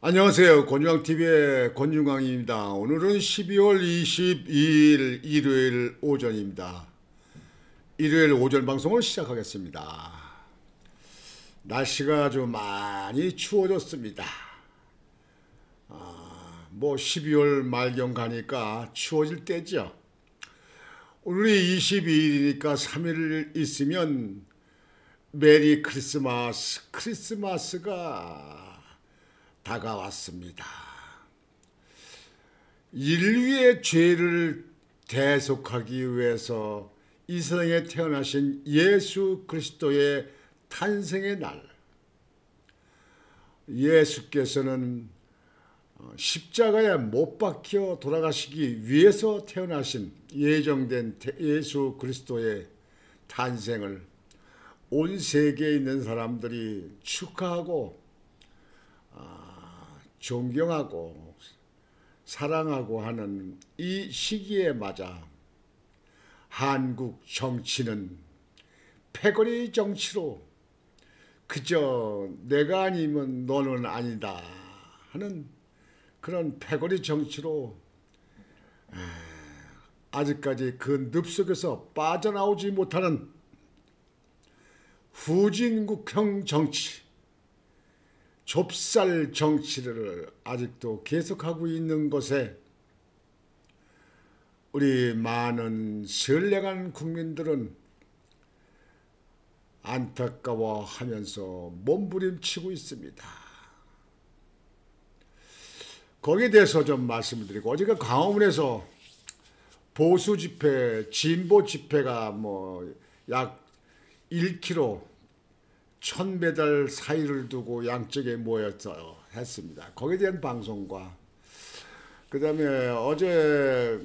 안녕하세요. 권중광TV의 권중광입니다. 오늘은 12월 22일 일요일 오전입니다. 일요일 오전 방송을 시작하겠습니다. 날씨가 아주 많이 추워졌습니다. 12월 말경 가니까 추워질 때죠. 오늘이 22일이니까 3일 있으면 메리 크리스마스가 다가왔습니다. 인류의 죄를 대속하기 위해서 이 세상에 태어나신 예수 그리스도의 탄생의 날, 예수께서는 십자가에 못 박혀 돌아가시기 위해서 태어나신 예정된 예수 그리스도의 탄생을 온 세계에 있는 사람들이 축하하고 존경하고 사랑하고 하는 이 시기에 맞아 한국 정치는 패거리 정치로 그저 내가 아니면 너는 아니다 하는 그런 패거리 정치로 아직까지 그 늪속에서 빠져나오지 못하는 후진국형 정치, 좁쌀 정치를 아직도 계속하고 있는 것에 우리 많은 선량한 국민들은 안타까워하면서 몸부림치고 있습니다. 거기에 대해서 좀 말씀을 드리고, 어제가 광화문에서 보수 집회, 진보 집회가 약 1km 1000배달 사이를 두고 양쪽에 모여서 했습니다. 거기에 대한 방송과 그 다음에 어제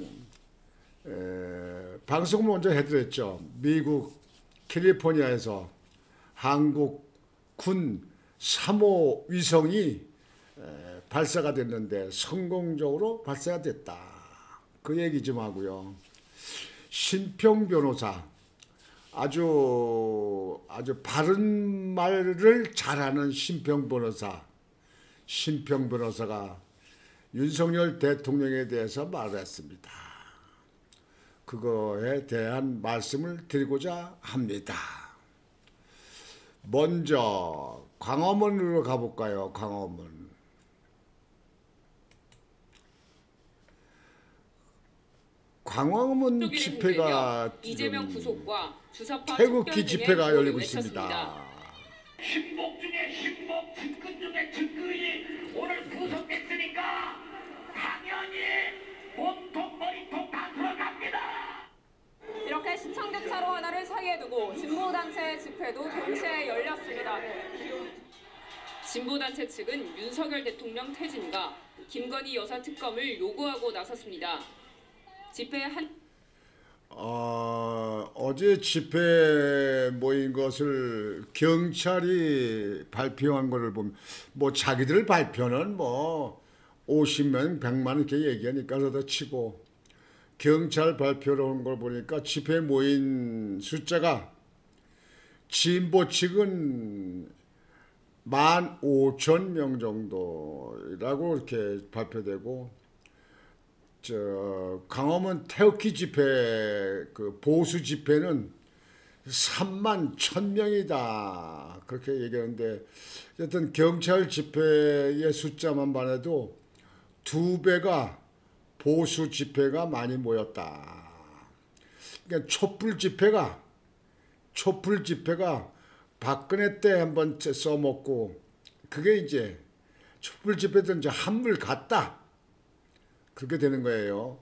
방송을 먼저 해드렸죠. 미국 캘리포니아에서 한국 군 3호 위성이 발사가 됐는데 성공적으로 발사가 됐다. 그 얘기 좀 하고요. 신평 변호사, 아주 바른 말을 잘하는 신평 변호사가 윤석열 대통령에 대해서 말을 했습니다. 그거에 대한 말씀을 드리고자 합니다. 먼저 광화문으로 가볼까요? 광화문 집회가 이재명 구속과 주사파 태극기 집회가 열리고 있습니다. 신복 중에 신복, 측근 중에 측근이 오늘 구속됐으니까 당연히 몸통 머리통 다 들어갑니다. 이렇게 시청객차로 하나를 사이에 두고 진보단체 집회도 동시에 열렸습니다. 진보단체 측은 윤석열 대통령 퇴진과 김건희 여사 특검을 요구하고 나섰습니다. 집회 어제 집회 모인 것을 경찰이 발표한 것을 보면 자기들 발표는 50명, 100만 이렇게 얘기하니까 그러다 치고 경찰 발표를 한 걸 보니까 집회 모인 숫자가 진보 측은 15,000명 정도라고 이렇게 발표되고, 광화문 태극기 집회, 그 보수 집회는 31,000명이다 그렇게 얘기하는데, 어쨌든 경찰 집회의 숫자만 봐도 2배가 보수 집회가 많이 모였다. 그러니까 촛불 집회가 박근혜 때 한번 써먹고, 그게 이제 촛불 집회도 이제 한물 갔다. 그렇게 되는 거예요.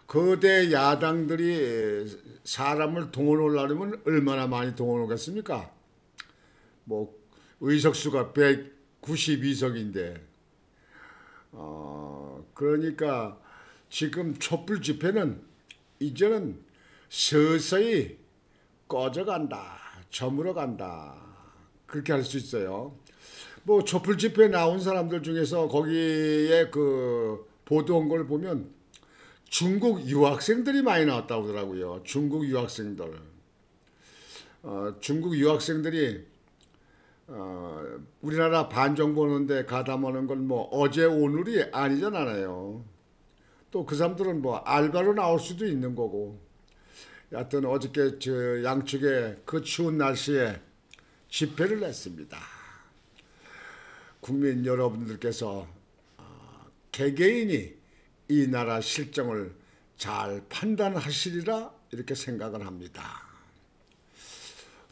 거대 야당들이 사람을 동원하려면 얼마나 많이 동원하겠습니까? 의석수가 192석인데, 그러니까 지금 촛불 집회는 이제는 서서히 꺼져간다, 저물어간다, 그렇게 할 수 있어요. 촛불 집회에 나온 사람들 중에서 거기에 보도한 걸 보면 중국 유학생들이 많이 나왔다고 하더라고요. 중국 유학생들이 우리나라 반정부 오는데 가담하는 건 뭐 어제 오늘이 아니잖아요. 또 그 사람들은 뭐 알바로 나올 수도 있는 거고. 여하튼 어저께 저 양측에 그 추운 날씨에 집회를 했습니다. 국민 여러분들께서 개개인이 이 나라 실정을 잘 판단하시리라 이렇게 생각을 합니다.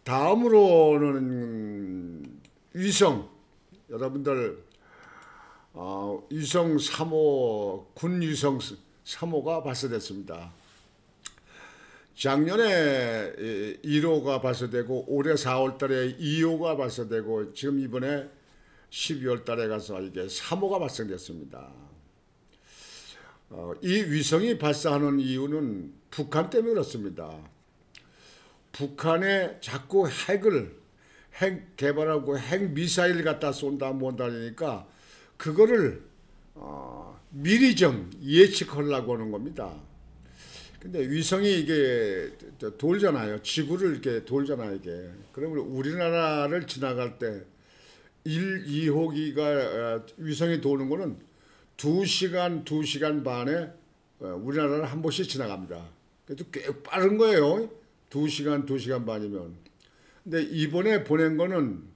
다음으로는 위성, 여러분들 위성 3호, 군 위성 3호가 발사됐습니다. 작년에 1호가 발사되고 올해 4월 달에 2호가 발사되고 지금 이번에 12월 달에 가서 이게 3호가 발생됐습니다. 이 위성이 발사하는 이유는 북한 때문에 그렇습니다. 북한에 자꾸 핵 개발하고 핵 미사일 갖다 쏜다 뭔다 하니까 그거를 미리 좀 예측하려고 하는 겁니다. 근데 위성이 이게 돌잖아요. 지구를 이렇게 돌잖아요, 이게. 그러면 우리나라를 지나갈 때 2호기가 위성이 도는 거는 2시간 반에 우리나라를 한 번씩 지나갑니다. 그래도 꽤 빠른 거예요. 2시간 반이면. 근데 이번에 보낸 거는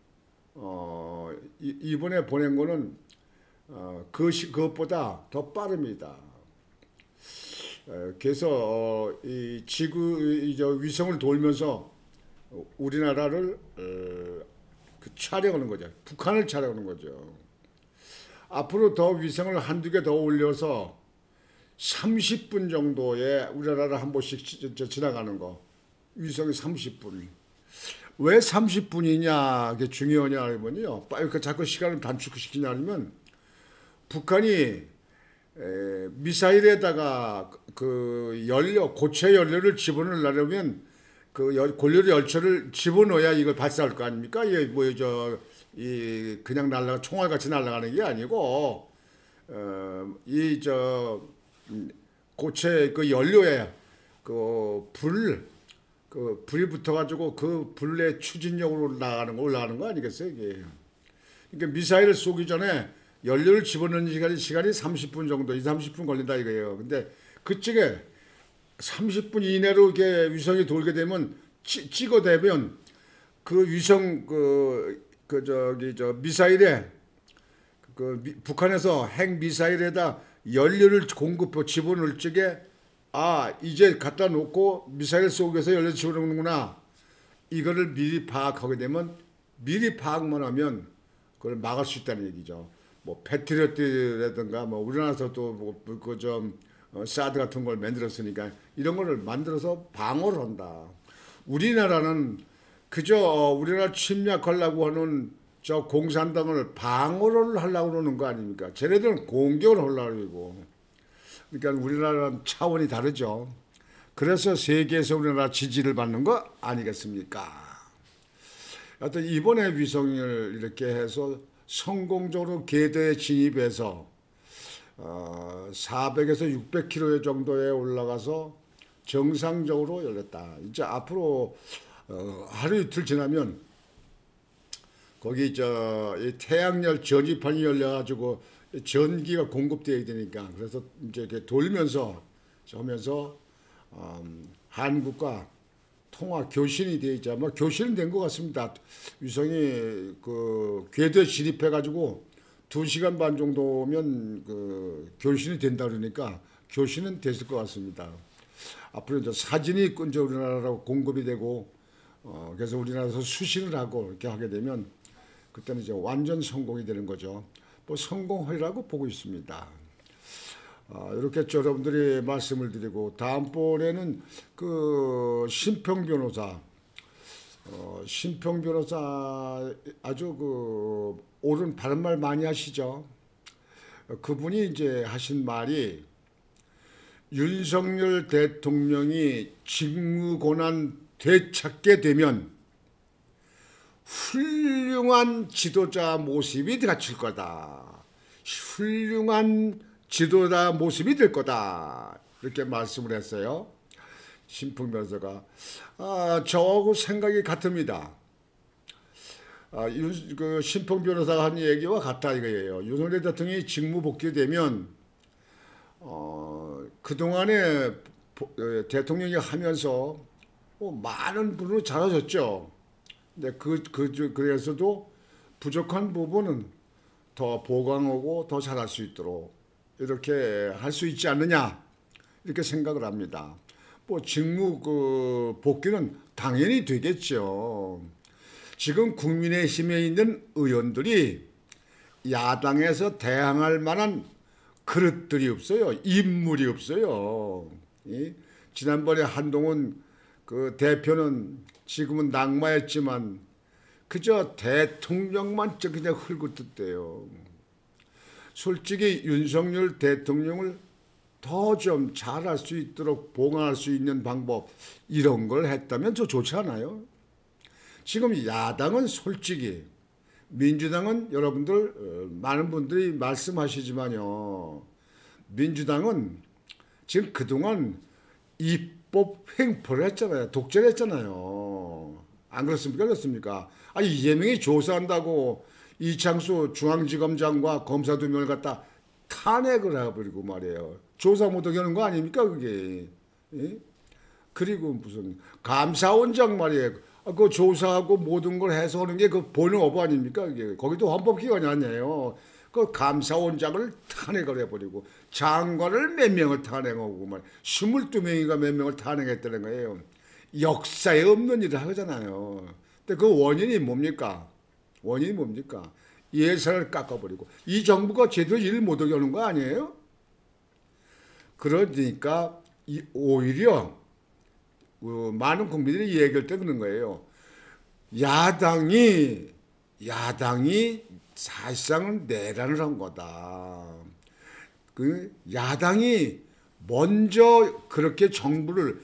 그것보다 더 빠릅니다. 그래서 이 위성을 돌면서 우리나라를 촬영하는 거죠. 북한을 촬영하는 거죠. 앞으로 더 위성을 한두 개 더 올려서 30분 정도에 우리나라를 한 번씩 지나가는 거. 위성이 30분. 왜 30분이냐 그게 중요하냐 하면요. 자꾸 시간을 단축시키냐면 북한이 미사일에다가 그 고체 연료를 집어넣으려면 그 고연료 열처를 집어넣어야 이걸 발사할 거 아닙니까? 그냥 총알같이 날아가는 게 아니고 고체 그 연료에 불이 붙어가지고 그 불의 추진력으로 올라가는 거 아니겠어요 이게? 그러니까 미사일을 쏘기 전에 연료를 집어넣는 시간이 30분 정도, 30분 걸린다 이거예요. 근데 그쪽에 30분 이내로 이렇게 위성이 돌게 되면 찍어대면 그 위성 미사일에 북한에서 핵 미사일에다 연료를 집어넣을 적에 이제 갖다 놓고 미사일 쏘기 위해서 연료 집어넣는구나. 이거를 미리 파악하게 되면 미리 파악만 하면 그걸 막을 수 있다는 얘기죠. 뭐 패트리어트라든가 뭐 우리나라에서도 사드 같은 걸 만들었으니까 이런 거를 만들어서 방어를 한다. 우리나라는 그저 우리나라 침략하려고 하는 저 공산당을 방어를 하려고 그러는 거 아닙니까? 쟤네들은 공격을 하려고 그러고. 그러니까 우리나라는 차원이 다르죠. 그래서 세계에서 우리나라 지지를 받는 거 아니겠습니까? 하여튼 이번에 위성을 이렇게 해서 성공적으로 궤도에 진입해서 400에서 600km 정도에 올라가서 정상적으로 열렸다. 이제 앞으로 하루 이틀 지나면 거기 이 태양열 전지판이 열려가지고 전기가 공급되어야 되니까 그래서 이제 이렇게 돌면서 하면서 한국과 통화 교신이 되어 있죠. 뭐 교신은 된 것 같습니다. 위성이 그 궤도에 진입해가지고 2시간 반 정도면 그 교신이 된다 그러니까 교신은 됐을 것 같습니다. 앞으로 이제 사진이 이제 우리나라로 공급이 되고 그래서 우리나라에서 수신을 하고 이렇게 하게 되면 그때는 이제 완전 성공이 되는 거죠. 뭐 성공하리라고 보고 있습니다. 이렇게 여러분들이 말씀을 드리고 다음번에는 그 심평 변호사 아주 그 옳은 바른 말 많이 하시죠. 그분이 이제 하신 말이 윤석열 대통령이 직무 권한 되찾게 되면 훌륭한 지도자 모습이 갖출 거다. 훌륭한 지도자 모습이 될 거다. 이렇게 말씀을 했어요. 심풍 변호사가. 저하고 생각이 같습니다. 그 신평 변호사가 한 얘기와 같다 이거예요. 윤석열 대통령이 직무 복귀되면 그동안에 대통령이 하면서 많은 부분을 잘하셨죠. 근데 그래서도 부족한 부분은 더 보강하고 더 잘할 수 있도록 이렇게 할 수 있지 않느냐 이렇게 생각을 합니다. 뭐 직무 복귀는 당연히 되겠죠. 지금 국민의힘에 있는 의원들이 야당에서 대항할 만한 그릇들이 없어요. 인물이 없어요. 지난번에 한동훈 그 대표는 지금은 낙마했지만 그저 대통령만 그냥 흙을 솔직히 윤석열 대통령을 더 좀 잘할 수 있도록 봉합할 수 있는 방법 이런 걸 했다면 저 좋지 않아요? 지금 야당은 솔직히 민주당은 여러분들 많은 분들이 말씀하시지만요. 민주당은 지금 그동안 입법 횡포를 했잖아요. 독재를 했잖아요. 안 그렇습니까? 그렇습니까? 이재명이 조사한다고 이창수 중앙지검장과 검사 2명을 갖다 탄핵을 해버리고 말이에요. 조사 못하게 하는 거 아닙니까 그게. 예? 그리고 무슨 감사원장 말이에요. 그 조사하고 모든 걸 해서하는 게 그 본업 아닙니까 그게. 거기도 헌법기관이 아니에요. 그 감사원장을 탄핵을 해버리고 장관을 몇 명을 탄핵하고 말 22명인가 몇 명을 탄핵했다는 거예요. 역사에 없는 일을 하잖아요. 근데 그 원인이 뭡니까? 원인이 뭡니까? 예산을 깎아버리고 이 정부가 제대로 일을 못하게 하는 거 아니에요? 그러니까 오히려 많은 국민들이 얘기할 때 그런 거예요. 야당이 사실상은 내란을 한 거다. 그 야당이 먼저 그렇게 정부를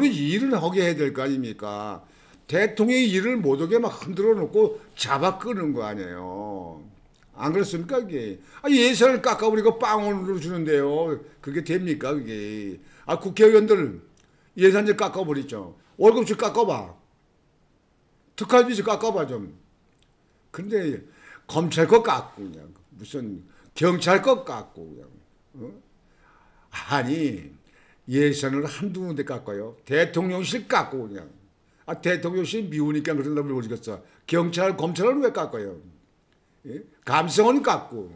일을 하게 해야 될 거 아닙니까? 대통령이 일을 못하게 막 흔들어 놓고 잡아 끄는 거 아니에요. 안 그렇습니까 그게? 예산을 깎아버리고 빵원으로 주는데요. 그게 됩니까 그게? 국회의원들 예산 좀 깎아버리죠. 월급 좀 깎아봐. 특활비 좀 깎아봐 좀. 근데 검찰 거 깎고 그냥 무슨 경찰 거 깎고 그냥. 아니 예산을 한두 군데 깎아요. 대통령실 깎고 그냥. 대통령실 미우니까 그런다고 모르겠어. 경찰 검찰은 왜 깎아요? 예? 감사원 깎고.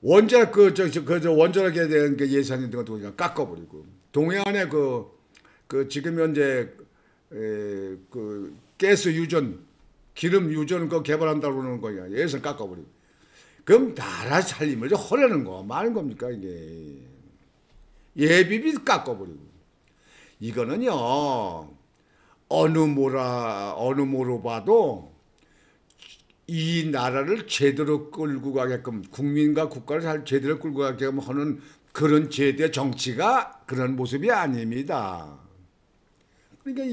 원자력 원자력에 대한 그 예산 같은 것도 그냥 깎아버리고. 동해안에 지금 현재 그 가스 유전, 기름 유전 그 개발한다고 그러는 거야. 예산 깎아버리고. 그럼 나라 살림을 허려는 거 많은 겁니까 이게? 예비비 깎아버리고. 이거는요 어느 모로 봐도 이 나라를 제대로 끌고 가게끔 국민과 국가를 제대로 끌고 가게끔 하는 그런 제대 정치가 그런 모습이 아닙니다. 그러니까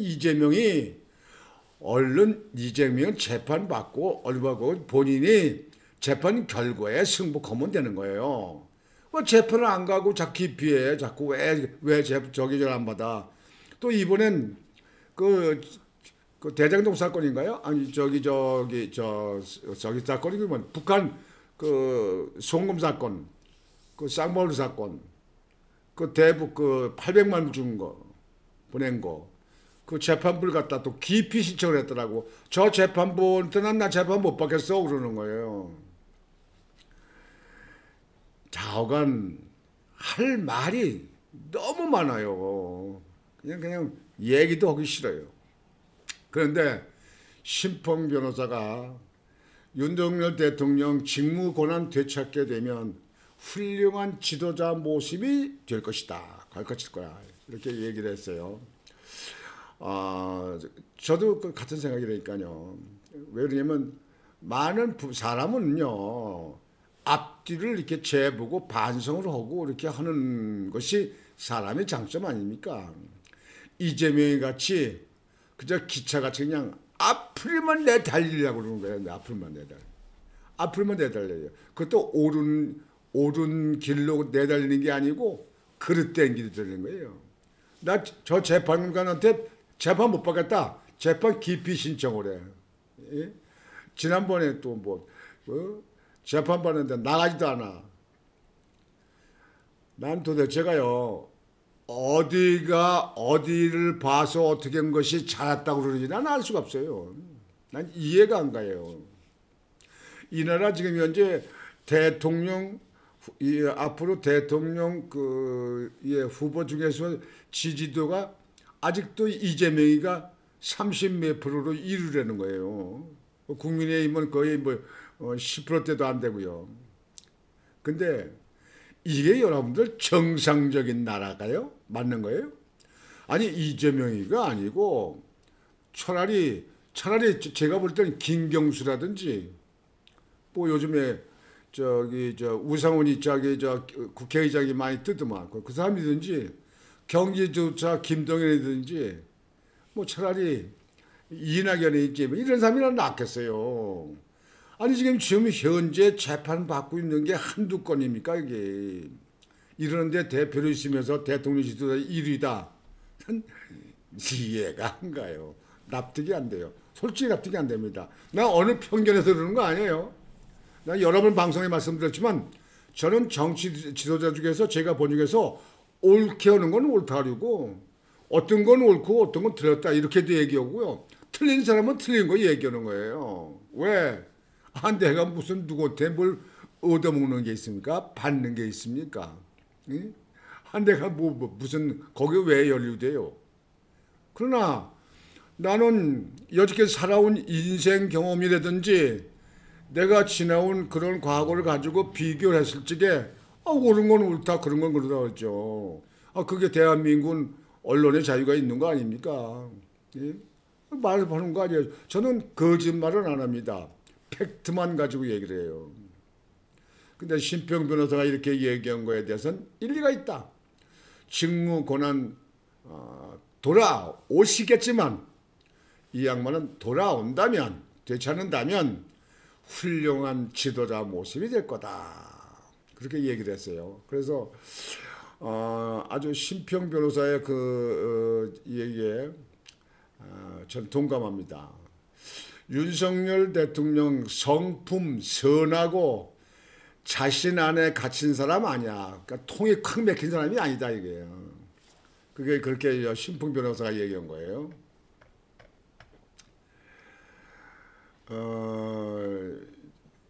이재명은 재판받고 얼마고 본인이 재판 결과에 승복하면 되는 거예요. 재판을 안 가고 자꾸 기피해. 자꾸 왜 저기 안 받아. 또 이번엔 그 대장동 사건인가요? 아니 저기 사건이 뭐 북한 그 송금 사건, 그 쌍방울 사건, 그 대북 그 800만 원 준 거 보낸 거, 그 재판부를 갖다 또 기피 신청을 했더라고. 저 재판부한테는 나 재판 못 받겠어 그러는 거예요. 좌우간 할 말이 너무 많아요. 그냥 얘기도 하기 싫어요. 그런데 신평 변호사가 윤석열 대통령 직무 권한 되찾게 되면 훌륭한 지도자 모습이 될 것이다. 갈 것일 거야. 이렇게 얘기를 했어요. 저도 같은 생각이라니까요. 왜 그러냐면 많은 사람은요. 앞뒤를 이렇게 재보고 반성을 하고 이렇게 하는 것이 사람의 장점 아닙니까? 이재명이 같이 그저 기차같이 그냥 앞으로만 내달리려고 그러는 거예요. 앞으로만 내달려요. 그것도 옳은 길로 내달리는 게 아니고 그릇된 길이 되는 거예요. 나 저 재판관한테 재판 못 받겠다. 재판 기피 신청을 해. 예? 지난번에 또 재판 받는데 나가지도 않아. 난 도대체가요, 어디가 어디를 봐서 어떻게 한 것이 잘했다고 그러는지 난 알 수가 없어요. 난 이해가 안 가요. 이 나라 지금 현재 대통령, 앞으로 대통령 후보 중에서 지지도가 아직도 이재명이가 30 몇 프로로 1위라는 거예요. 국민의힘은 거의 10%대도 안 되고요. 근데 이게 여러분들 정상적인 나라가요? 맞는 거예요? 아니 이재명이가 아니고 차라리 제가 볼 때는 김경수라든지 요즘에 우상훈이 국회의장이 많이 뜨더만 그 사람이든지 경기도지사 김동연이든지 차라리 이낙연이 있지 이런 사람이나 낫겠어요. 아니 지금 현재 재판 받고 있는 게 한두 건입니까 이게. 이러는데 대표로 있으면서 대통령 지도자 1위다. 이해가 안 가요. 납득이 안 돼요. 솔직히 납득이 안 됩니다. 나 어느 편견에서 그러는 거 아니에요. 나 여러 번 방송에 말씀드렸지만 저는 정치 지도자 중에서 제가 본 중에서 옳게 하는 건 옳다리고 어떤 건 옳고 어떤 건 틀렸다 이렇게도 얘기하고요. 틀린 사람은 틀린 거 얘기하는 거예요. 왜? 내가 무슨 누구한테 뭘 얻어먹는 게 있습니까? 받는 게 있습니까? 응? 내가 무슨 거기에 왜 연루돼요? 그러나 나는 여지껏 살아온 인생 경험이라든지 내가 지나온 그런 과거를 가지고 비교를 했을 적에 옳은 건 옳다 그런 건 그러다 그랬죠. 그게 대한민국 언론의 자유가 있는 거 아닙니까? 예? 말하는 거 아니에요. 저는 거짓말은 안 합니다. 팩트만 가지고 얘기를 해요. 근데 심평 변호사가 이렇게 얘기한 거에 대해서는 일리가 있다. 직무 권한 돌아오시겠지만 이 양반은 돌아온다면 되찾는다면 훌륭한 지도자 모습이 될 거다. 그렇게 얘기를 했어요. 그래서 아주 심평 변호사의 얘기에 저는 동감합니다. 윤석열 대통령 성품 선하고 자신 안에 갇힌 사람 아니야. 그러니까 통이 콱 막힌 사람이 아니다 이게. 그게 그렇게 심평 변호사가 얘기한 거예요.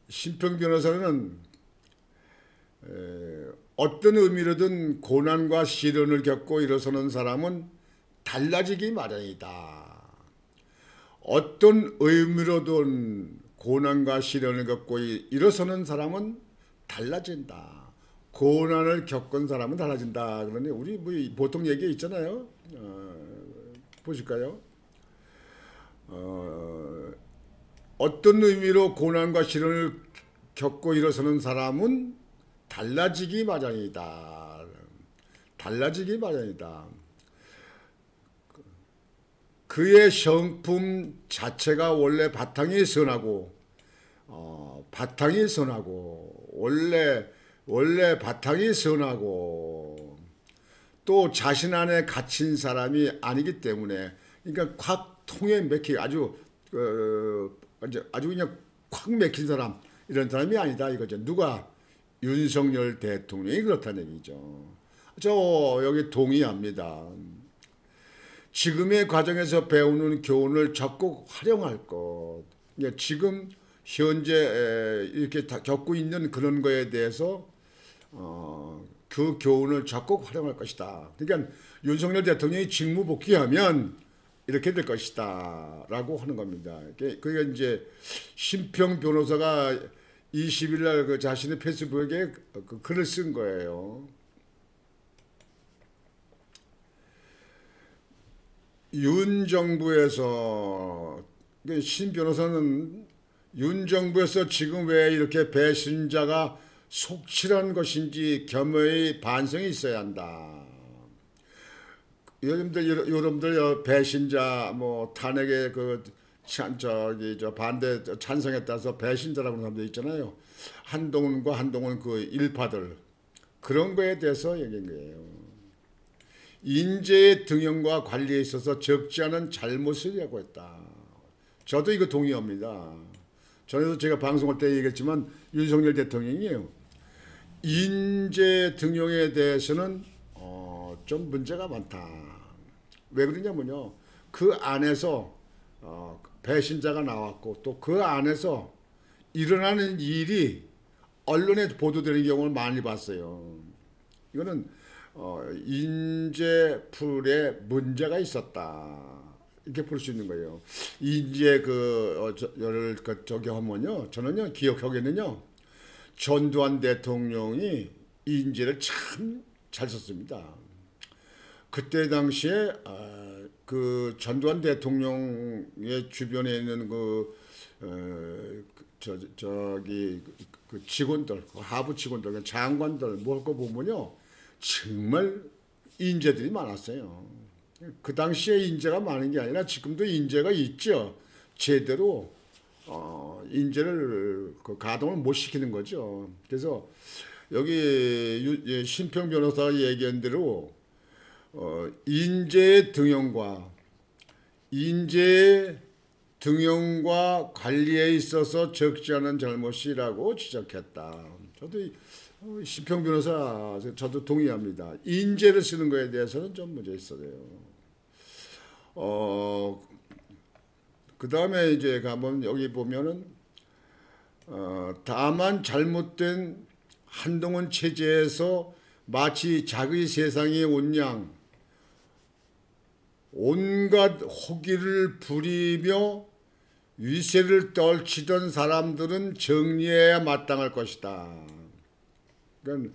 심평 변호사는 어떤 의미로든 고난과 시련을 겪고 일어서는 사람은 달라지기 마련이다. 어떤 의미로든 고난과 시련을 겪고 일어서는 사람은 달라진다. 고난을 겪은 사람은 달라진다. 그러니 우리 보통 얘기 있잖아요. 보실까요? 어떤 의미로 고난과 시련을 겪고 일어서는 사람은 달라지기 마련이다. 달라지기 마련이다. 그의 성품 자체가 원래 바탕이 선하고 원래 바탕이 선하고 또 자신 안에 갇힌 사람이 아니기 때문에 그러니까 콱 통에 맥히 아주 그냥 콱 맥힌 사람 이런 사람이 아니다 이거죠. 누가? 윤석열 대통령이 그렇다는 얘기죠. 저 여기 동의합니다. 지금의 과정에서 배우는 교훈을 적극 활용할 것. 지금 현재 이렇게 겪고 있는 그런 거에 대해서 그 교훈을 적극 활용할 것이다. 그러니까 윤석열 대통령이 직무 복귀하면 이렇게 될 것이다 라고 하는 겁니다. 그게 이제 심평 변호사가 20일 날 그 자신의 페이스북에 그 글을 쓴 거예요. 윤 정부에서 신 변호사는 윤 정부에서 지금 왜 이렇게 배신자가 속출한 것인지 겸허히 반성이 있어야 한다. 여러분들 배신자 탄핵에 반대 찬성에 따라서 배신자라고 하는 사람들 있잖아요. 한동훈 그 일파들 그런 거에 대해서 얘기한 거예요. 인재의 등용과 관리에 있어서 적지 않은 잘못을 하고 있다. 저도 이거 동의합니다. 전에도 제가 방송할 때 얘기했지만 윤석열 대통령이요. 인재 등용에 대해서는 좀 문제가 많다. 왜 그러냐면요. 그 안에서 배신자가 나왔고 또 그 안에서 일어나는 일이 언론에 보도되는 경우를 많이 봤어요. 이거는 인재 풀에 문제가 있었다. 이렇게 볼 수 있는 거예요. 인재 저기 하면요. 저는요 기억하기에는요. 전두환 대통령이 인재를 참 잘 썼습니다. 그때 당시에 그 전두환 대통령의 주변에 있는 그 직원들, 그 하부 직원들, 장관들 뭘 거 보면요 정말 인재들이 많았어요. 그 당시에 인재가 많은 게 아니라 지금도 인재가 있죠. 제대로 인재를 가동을 못 시키는 거죠. 그래서 여기 신평 변호사가 얘기한 대로 인재 등용과 관리에 있어서 적지 않은 잘못이라고 지적했다. 저도 신평 변호사 저도 동의합니다. 인재를 쓰는 거에 대해서는 좀 문제 있어요. 그 다음에 이제 가면 여기 보면은 다만 잘못된 한동훈 체제에서 마치 자기 세상에 온 양 온갖 호기를 부리며 위세를 떨치던 사람들은 정리해야 마땅할 것이다. 그러니까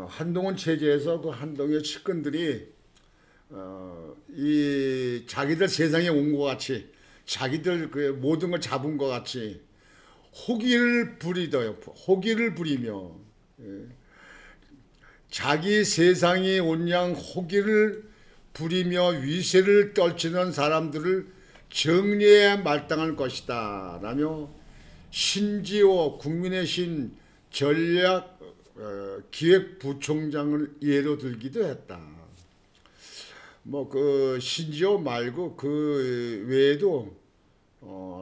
한동훈 체제에서 그 한동훈의 측근들이 이 자기들 세상에 온 것 같이 자기들 그 모든 걸 잡은 것 같이 호기를 부리며 자기 세상에 온 양 호기를 부리며 위세를 떨치는 사람들을 정리해야 마땅할 것이다 라며 신지호 국민의 신 전략 기획부총장을 예로 들기도 했다. 뭐 그 신지호 말고 그 외에도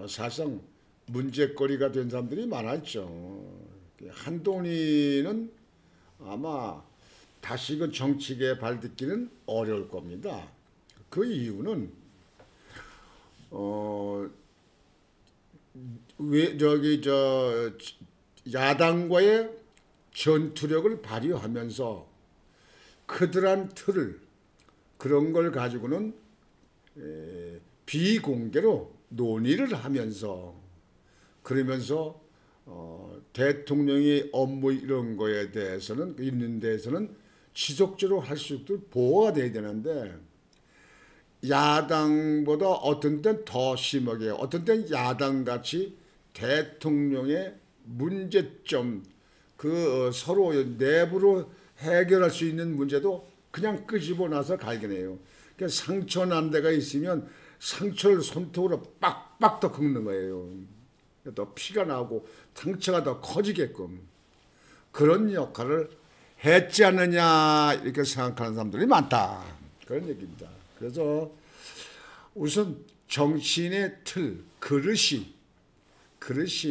사실상 문제거리가 된 사람들이 많았죠. 한동훈이는 아마 다시 그 정치계에 발딛기는 어려울 겁니다. 그 이유는 왜 야당과의 전투력을 발휘하면서 커다란 틀을 그런 걸 가지고는 비공개로 논의를 하면서 그러면서 대통령이 업무 이런 거에 대해서는 있는 데에서는 지속적으로 할 수 있도록 보호가 돼야 되는데 야당보다 어떤 때는 더 심하게 어떤 때는 야당같이 대통령의 문제점 그 서로 내부로 해결할 수 있는 문제도 그냥 끄집어 놔서 갈겨내요. 그러니까 상처 난 데가 있으면 상처를 손톱으로 빡빡 더 긁는 거예요. 더 피가 나고 상처가 더 커지게끔 그런 역할을 했지 않느냐 이렇게 생각하는 사람들이 많다. 그런 얘기입니다. 그래서 우선 정치인의 틀, 그릇이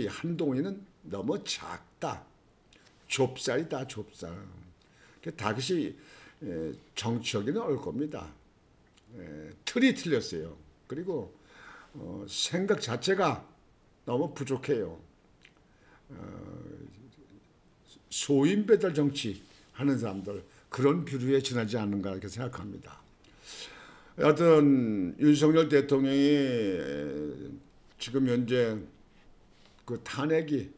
한동훈이는 너무 작다. 좁쌀이다, 좁쌀. 다시 정치하기는 어려울 겁니다. 틀이 틀렸어요. 그리고 생각 자체가 너무 부족해요. 소인 배달 정치 하는 사람들 그런 비류에 지나지 않는가 이렇게 생각합니다. 여하튼 윤석열 대통령이 지금 현재 그 탄핵이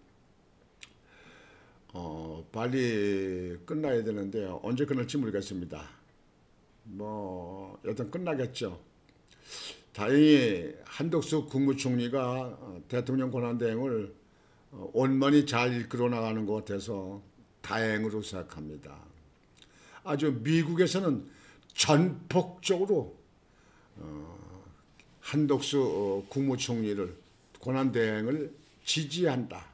빨리 끝나야 되는데 언제 끝날지 모르겠습니다. 뭐 여튼 끝나겠죠. 다행히 한덕수 국무총리가 대통령 권한대행을 원만히 잘 이끌어 나가는 것 같아서 다행으로 생각합니다. 아주 미국에서는 전폭적으로 한덕수 국무총리를 권한대행을 지지한다.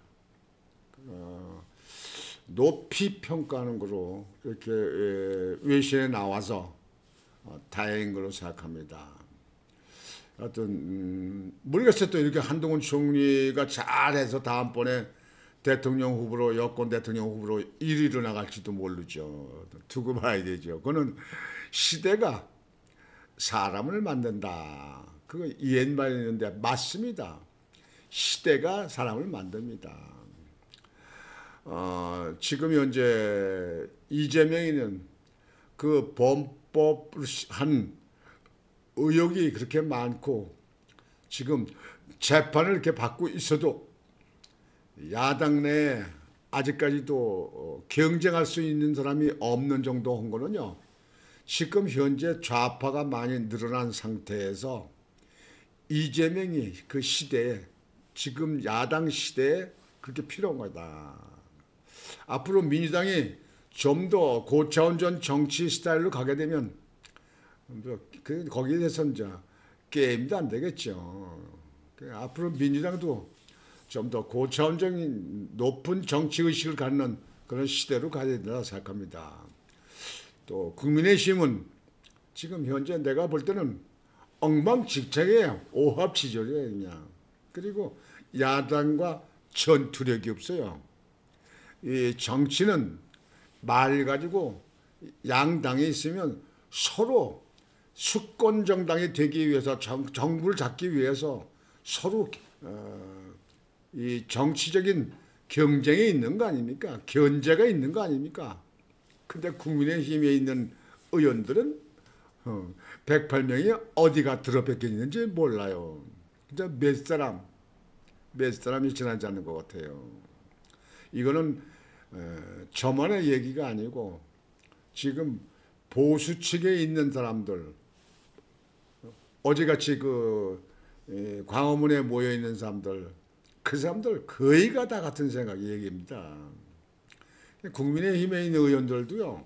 높이 평가하는 거로 이렇게 외신에 나와서 다행인 걸로 생각합니다. 하여튼 모르겠어요. 또 이렇게 한동훈 총리가 잘해서 다음번에 대통령 후보로 여권 대통령 후보로 1위로 나갈지도 모르죠. 두고 봐야 되죠. 그거는 시대가 사람을 만든다. 그거 옛말에 있는데 맞습니다. 시대가 사람을 만듭니다. 지금 현재 이재명이는 그 범법한 의혹이 그렇게 많고 지금 재판을 이렇게 받고 있어도 야당 내에 아직까지도 경쟁할 수 있는 사람이 없는 정도 한 거는요. 지금 현재 좌파가 많이 늘어난 상태에서 이재명이 그 시대에 지금 야당 시대에 그렇게 필요한 거다. 앞으로 민주당이 좀 더 고차원전 정치 스타일로 가게 되면 거기에 대해서 이제 게임도 안 되겠죠. 앞으로 민주당도 좀 더 고차원적인 높은 정치의식을 갖는 그런 시대로 가야 된다고 생각합니다. 또 국민의힘은 지금 현재 내가 볼 때는 엉망진창이에요. 오합지졸이에요 그냥. 그리고 야당과 전투력이 없어요. 이 정치는 말 가지고 양당이 있으면 서로 수권 정당이 되기 위해서 정부를 잡기 위해서 서로 이 정치적인 경쟁이 있는 거 아닙니까? 견제가 있는 거 아닙니까? 근데 국민의힘에 있는 의원들은 108명이 어디가 들어뵙게 있는지 몰라요. 진짜 몇 사람이 지나지 않는 것 같아요. 이거는 저만의 얘기가 아니고 지금 보수 측에 있는 사람들, 어제같이 그 광화문에 모여 있는 사람들, 그 사람들 거의가 다 같은 생각 얘기입니다. 국민의힘에 있는 의원들도요,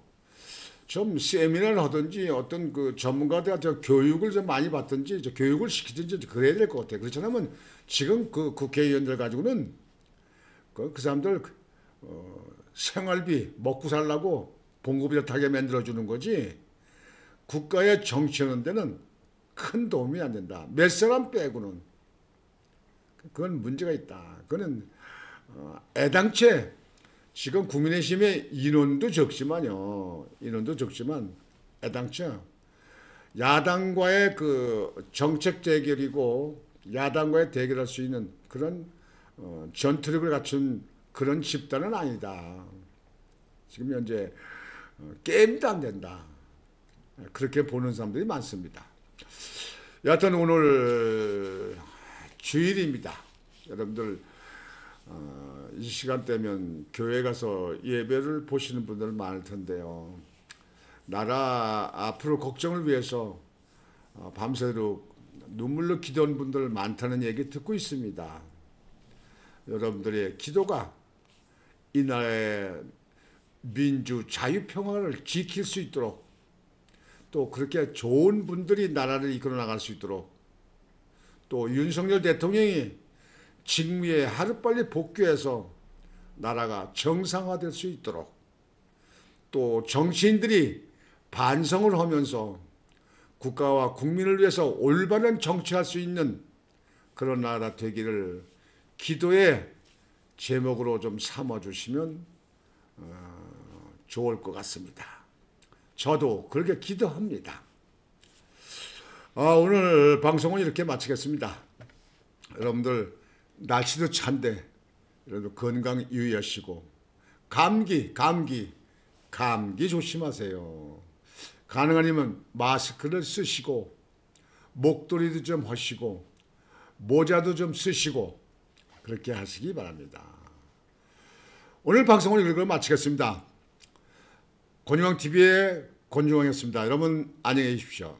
좀 세미나를 하든지 어떤 그 전문가들한테 교육을 좀 많이 받든지 교육을 시키든지 그래야 될 것 같아요. 그렇지 않으면 지금 그 국회의원들 가지고는 그 사람들 생활비 먹고 살라고 봉급비슷하게 만들어주는 거지 국가의 정치하는 데는 큰 도움이 안 된다. 몇 사람 빼고는 그건 문제가 있다. 그거는 애당초 지금 국민의힘의 인원도 적지만요. 인원도 적지만 애당초 야당과의 그 정책 대결이고 야당과의 대결할 수 있는 그런 전투력을 갖춘 그런 집단은 아니다. 지금 현재 게임도 안 된다. 그렇게 보는 사람들이 많습니다. 여하튼 오늘 주일입니다. 여러분들 이 시간대면 교회 가서 예배를 보시는 분들 많을 텐데요. 나라 앞으로 걱정을 위해서 밤새도록 눈물로 기도한 분들 많다는 얘기 듣고 있습니다. 여러분들의 기도가 이 나라의 민주 자유평화를 지킬 수 있도록 또 그렇게 좋은 분들이 나라를 이끌어 나갈 수 있도록 또 윤석열 대통령이 직무에 하루빨리 복귀해서 나라가 정상화될 수 있도록 또 정치인들이 반성을 하면서 국가와 국민을 위해서 올바른 정치할 수 있는 그런 나라 되기를 기도의 제목으로 좀 삼아주시면 좋을 것 같습니다. 저도 그렇게 기도합니다. 오늘 방송은 이렇게 마치겠습니다. 여러분들 날씨도 찬데 여러분 건강 유의하시고 감기 조심하세요. 가능하면 마스크를 쓰시고 목도리도 좀 하시고 모자도 좀 쓰시고 그렇게 하시기 바랍니다. 오늘 방송을 이걸로 마치겠습니다. 권중왕TV의 권중왕이었습니다. 여러분 안녕히 계십시오.